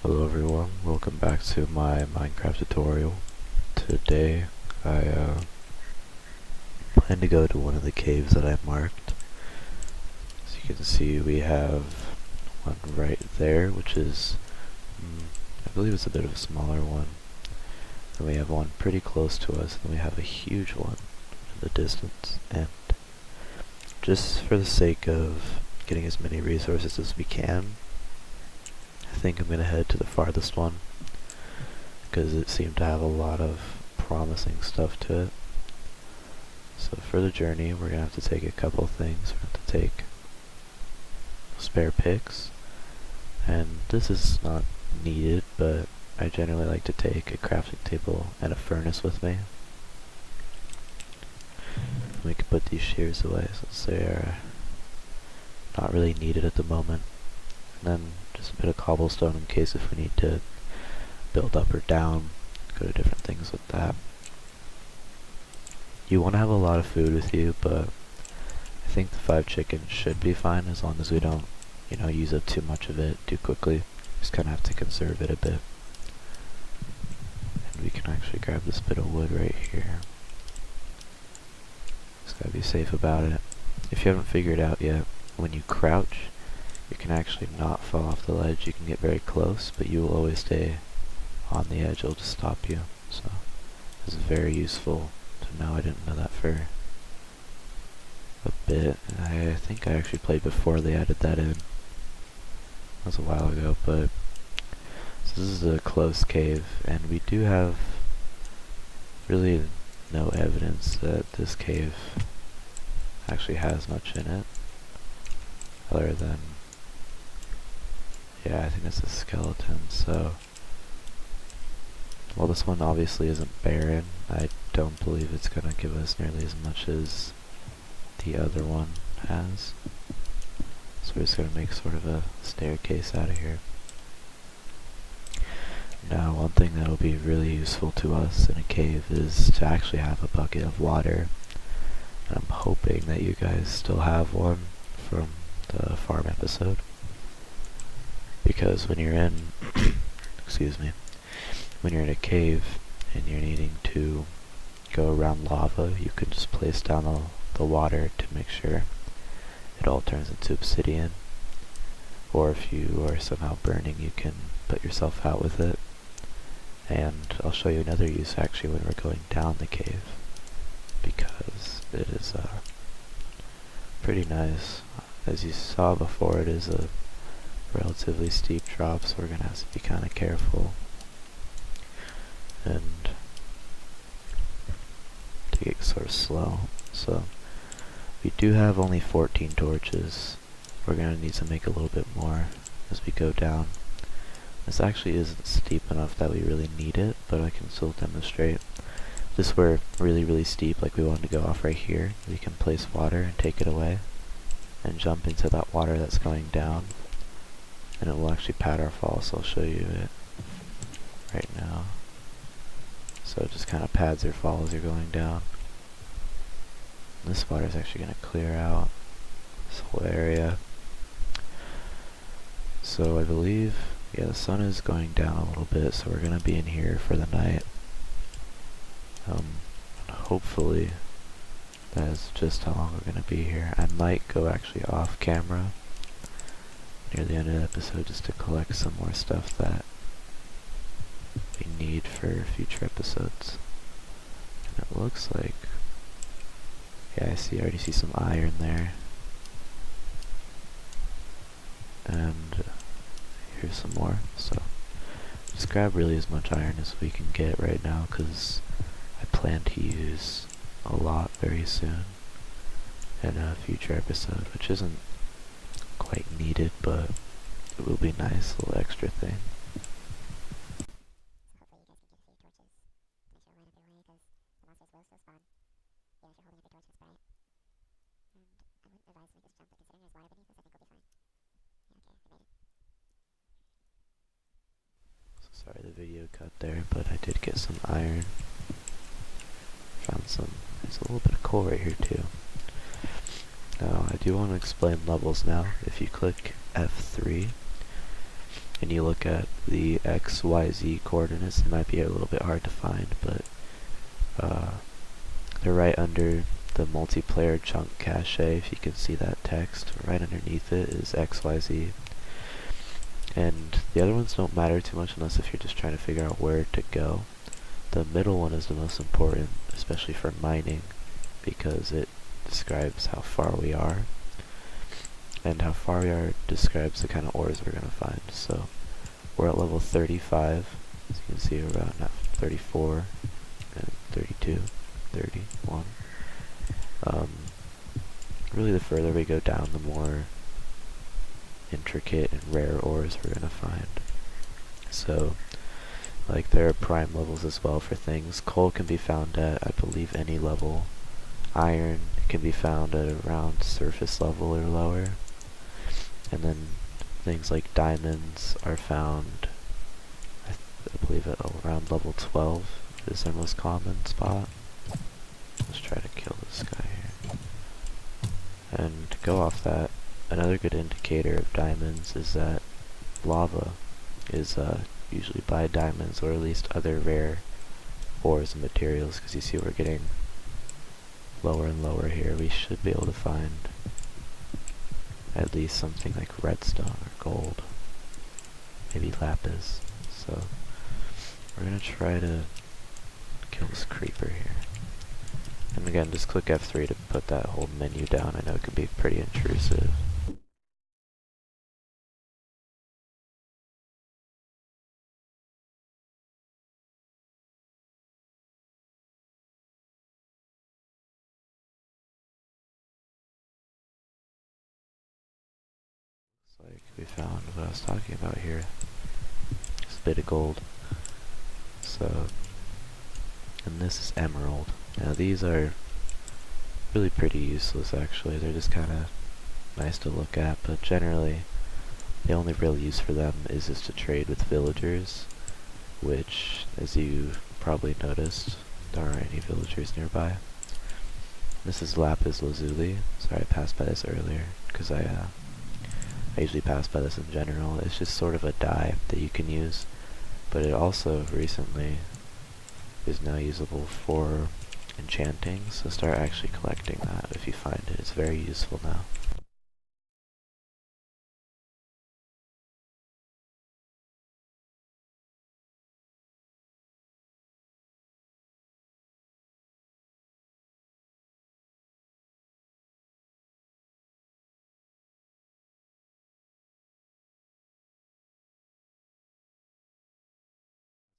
Hello everyone, welcome back to my Minecraft tutorial. Today I plan to go to one of the caves that I marked. As you can see, we have one right there, which is, I believe it's a bit of a smaller one. Then we have one pretty close to us, and then we have a huge one in the distance. And just for the sake of getting as many resources as we can, I think I'm going to head to the farthest one, because it seemed to have a lot of promising stuff to it. So for the journey, we're going to have to take a couple things. We're going to have to take spare picks, and this is not needed, but I generally like to take a crafting table and a furnace with me. We can put these shears away since they are not really needed at the moment. And then just a bit of cobblestone in case if we need to build up or down, go to different things with that. You want to have a lot of food with you, but I think the 5 chickens should be fine as long as we don't, use up too much of it too quickly. Just kind of have to conserve it a bit. And we can actually grab this bit of wood right here. Just gotta be safe about it. If you haven't figured out yet, when you crouch, you can actually not fall off the ledge. You can get very close, but you will always stay on the edge. It'll just stop you. So it's very useful to know. I didn't know that for a bit. I think I actually played before they added that in. That was a while ago, but so this is a close cave, and we do have really no evidence that this cave actually has much in it, other than, yeah, I think it's a skeleton. So, well, this one obviously isn't barren. I don't believe it's gonna give us nearly as much as the other one has. So we're just gonna make sort of a staircase out of here. Now, one thing that will be really useful to us in a cave is to actually have a bucket of water. And I'm hoping that you guys still have one from the farm episode. Because when you're in, excuse me, when you're in a cave and you're needing to go around lava, you can just place down the water to make sure it all turns into obsidian. Or if you are somehow burning, you can put yourself out with it. And I'll show you another use actually when we're going down the cave, because it is pretty nice. As you saw before, it is a relatively steep drop, so we're going to have to be kind of careful and take it sort of slow. So we do have only 14 torches. We're going to need to make a little bit more as we go down. This actually isn't steep enough that we really need it, but I can still demonstrate. If this were really steep, like we wanted to go off right here, we can place water and take it away and jump into that water that's going down, and it will actually pad our fall. So I'll show you it right now. So it just kind of pads your fall as you're going down. And this water is actually going to clear out this whole area. So I believe, yeah, the sun is going down a little bit, so we're going to be in here for the night. Hopefully that is just how long we're going to be here. I might go actually off camera near the end of the episode just to collect some more stuff that we need for future episodes. And it looks like, yeah, I already see some iron there. And here's some more. So just grab really as much iron as we can get right now, because I plan to use a lot very soon in a future episode, which isn't quite needed, but it will be nice, a little extra thing. Sorry the video cut there, but I did get some iron. Found some, there's a little bit of coal right here too. Now I do want to explain levels now. If you click F3, and you look at the X, Y, Z coordinates, it might be a little bit hard to find, but they're right under the multiplayer chunk cache. If you can see that text, right underneath it is X, Y, Z. And the other ones don't matter too much unless if you're just trying to figure out where to go. The middle one is the most important, especially for mining, because it describes how far we are, and how far we are describes the kind of ores we're going to find. So we're at level 35, as you can see we're around at 34, and 32, 31. Really the further we go down, the more intricate and rare ores we're going to find. So, like, there are prime levels as well for things. Coal can be found at, I believe, any level. Iron can be found at around surface level or lower. And then things like diamonds are found, I believe, at around level 12 is their most common spot. Let's try to kill this guy here. And to go off that, another good indicator of diamonds is that lava is usually by diamonds, or at least other rare ores and materials, because you see we're getting lower and lower here. We should be able to find at least something like redstone or gold, maybe lapis. So we're gonna try to kill this creeper here. And again, just click F3 to put that whole menu down. I know it can be pretty intrusive. Like we found what I was talking about here. Just a bit of gold. So, and this is emerald. Now these are really pretty useless actually. They're just kind of nice to look at, but generally the only real use for them is just to trade with villagers, which, as you probably noticed, there aren't any villagers nearby. This is lapis lazuli. Sorry I passed by this earlier, because I usually pass by this in general. It's just sort of a dye that you can use, but it also recently is now usable for enchanting, so start actually collecting that if you find it. It's very useful now.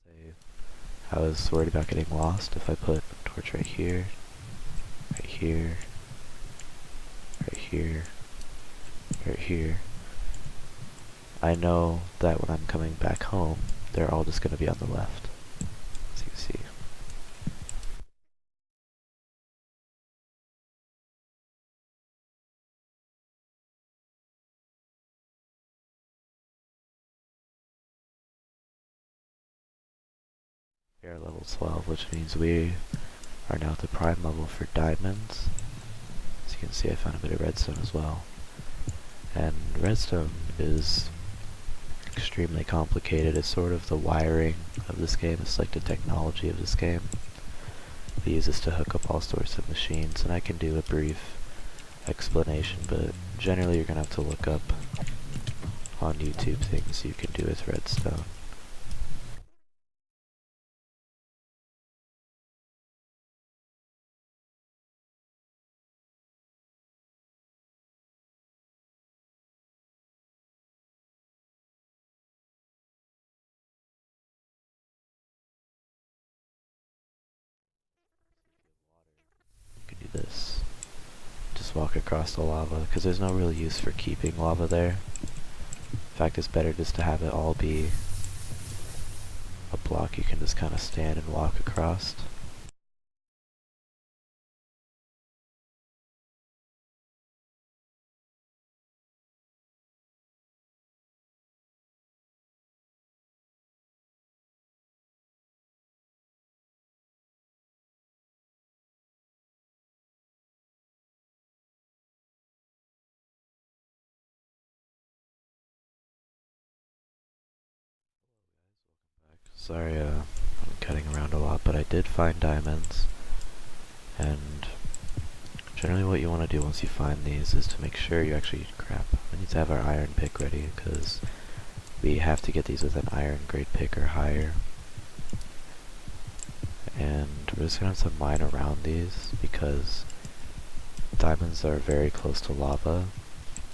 Say, I was worried about getting lost. If I put a torch right here, right here, right here, right here, I know that when I'm coming back home, they're all just going to be on the left, as you can see. We are level 12, which means we are now at the prime level for diamonds. As you can see, I found a bit of redstone as well. And redstone is extremely complicated. It's sort of the wiring of this game. It's like the technology of this game. We use this to hook up all sorts of machines, and I can do a brief explanation, but generally you're going to have to look up on YouTube things you can do with redstone. You can do this. Just walk across the lava, because there's no real use for keeping lava there. In fact, it's better just to have it all be a block you can just kind of stand and walk across. Sorry, I'm cutting around a lot, but I did find diamonds, and generally what you want to do once you find these is to make sure you actually, crap, we need to have our iron pick ready, because we have to get these with an iron grade pick or higher. And we're just going to have to mine around these, because diamonds are very close to lava,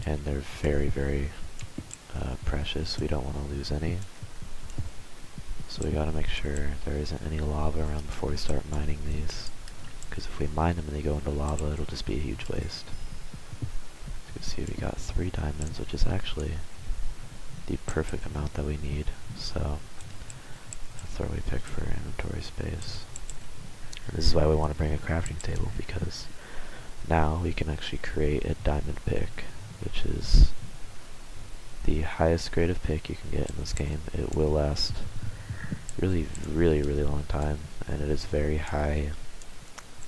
and they're very, very precious. We don't want to lose any. So we gotta make sure there isn't any lava around before we start mining these. Because if we mine them and they go into lava, it'll just be a huge waste. You can see we got 3 diamonds, which is actually the perfect amount that we need. So that's our way pick for inventory space. And this is why we want to bring a crafting table, because now we can actually create a diamond pick, which is the highest grade of pick you can get in this game. It will last really long time, and it is very high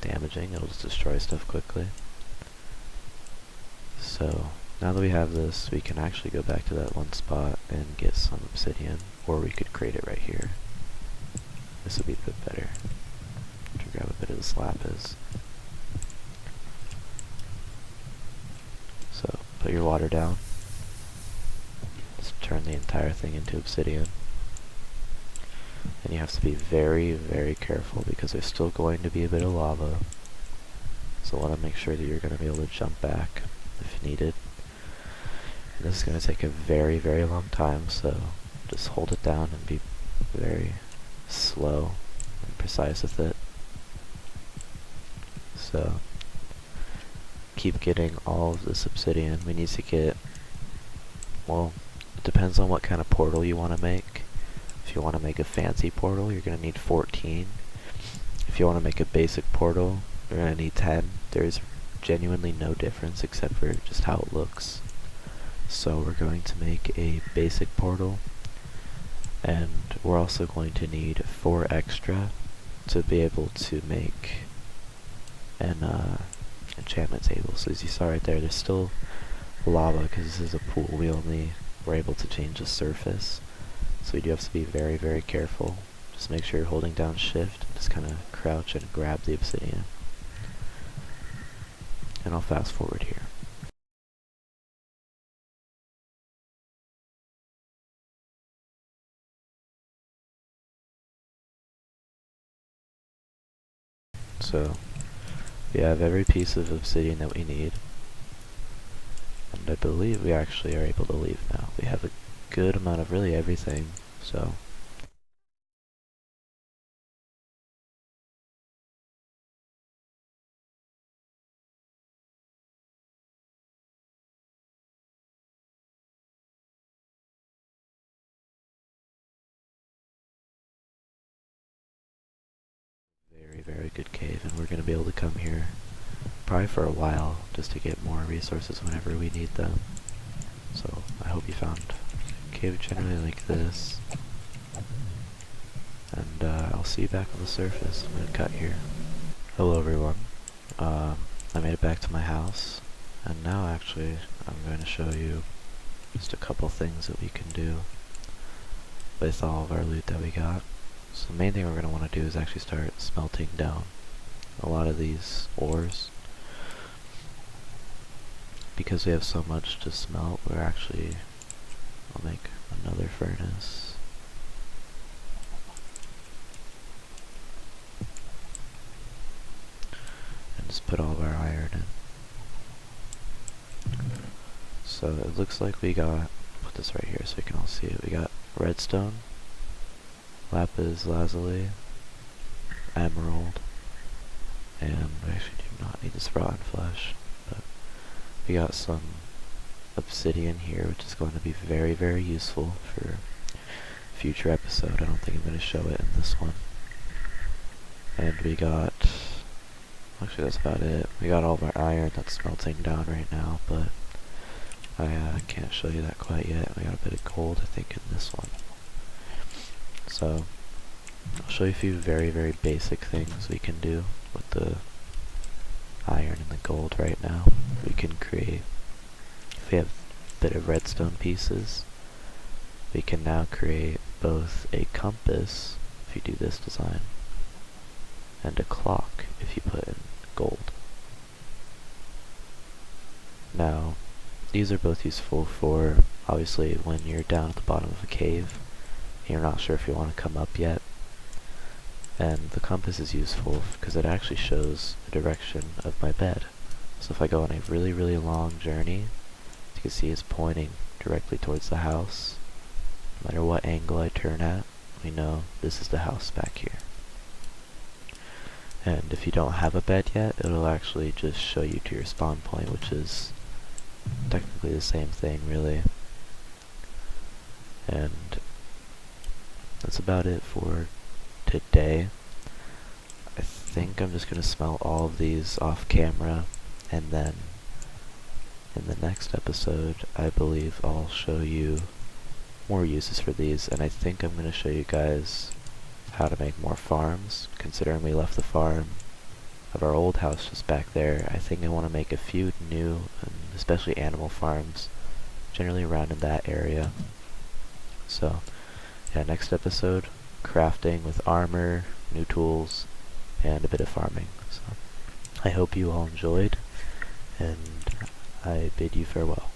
damaging. It'll just destroy stuff quickly. So now that we have this, we can actually go back to that one spot and get some obsidian, or we could create it right here. This would be a bit better. To grab a bit of this lapis. So put your water down. Just turn the entire thing into obsidian. And you have to be very careful, because there's still going to be a bit of lava. So I want to make sure that you're going to be able to jump back if needed. And this is going to take a very long time, so just hold it down and be very slow and precise with it. So keep getting all of this obsidian. We need to get, well, it depends on what kind of portal you want to make. If you want to make a fancy portal, you're going to need 14. If you want to make a basic portal, you're going to need 10. There's genuinely no difference except for just how it looks. So we're going to make a basic portal, and we're also going to need 4 extra to be able to make an enchantment table. So as you saw right there, there's still lava because this is a pool. We only were able to change the surface. So you do have to be very careful. Just make sure you're holding down shift and just kind of crouch and grab the obsidian. And I'll fast forward here. So we have every piece of obsidian that we need. And I believe we actually are able to leave now. We have a good amount of really everything, so very good cave, and we're going to be able to come here probably for a while just to get more resources whenever we need them. So I hope you found a cave generally like this, and I'll see you back on the surface. I'm going to cut here. Hello everyone. I made it back to my house, and now actually I'm going to show you just a couple things that we can do with all of our loot that we got. So the main thing we're going to want to do is actually start smelting down a lot of these ores. Because we have so much to smelt, I'll make another furnace. And just put all of our iron in. So it looks like we got, put this right here so we can all see it, we got redstone, lapis lazuli, emerald, and we actually do not need this rotten flesh, but we got some obsidian here, which is going to be very useful for future episode. I don't think I'm going to show it in this one. And we got, actually that's about it. We got all of our iron that's smelting down right now, but I can't show you that quite yet. We got a bit of gold, I think, in this one. So I'll show you a few very basic things we can do with the iron and the gold right now. We can create, if we have a bit of redstone pieces, we can now create both a compass if you do this design and a clock if you put in gold. Now, these are both useful for, obviously, when you're down at the bottom of a cave and you're not sure if you want to come up yet. And the compass is useful because it actually shows the direction of my bed. So if I go on a really, really long journey, you can see it's pointing directly towards the house. No matter what angle I turn at, we know this is the house back here. And if you don't have a bed yet, it'll actually just show you to your spawn point, which is technically the same thing, really. And that's about it for today. I think I'm just gonna smelt all of these off camera, and then in the next episode I believe I'll show you more uses for these, and I think I'm gonna show you guys how to make more farms. Considering we left the farm of our old house just back there, I think I want to make a few new, and especially animal farms, generally around in that area. So yeah, next episode, crafting with armor, new tools, and a bit of farming. So I hope you all enjoyed, and I bid you farewell.